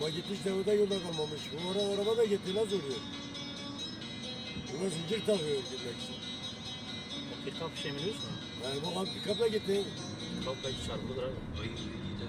Ama gitmiş devrede yolda kalmamış. Bu araba da gitti, nasıl oluyor? Buna zincir takıyor gitmek için. O pick-up bir şey mi biliyorsun? Yani bu pikapla gitti. Pick-up belki çarpılıdır abi. Ay gider.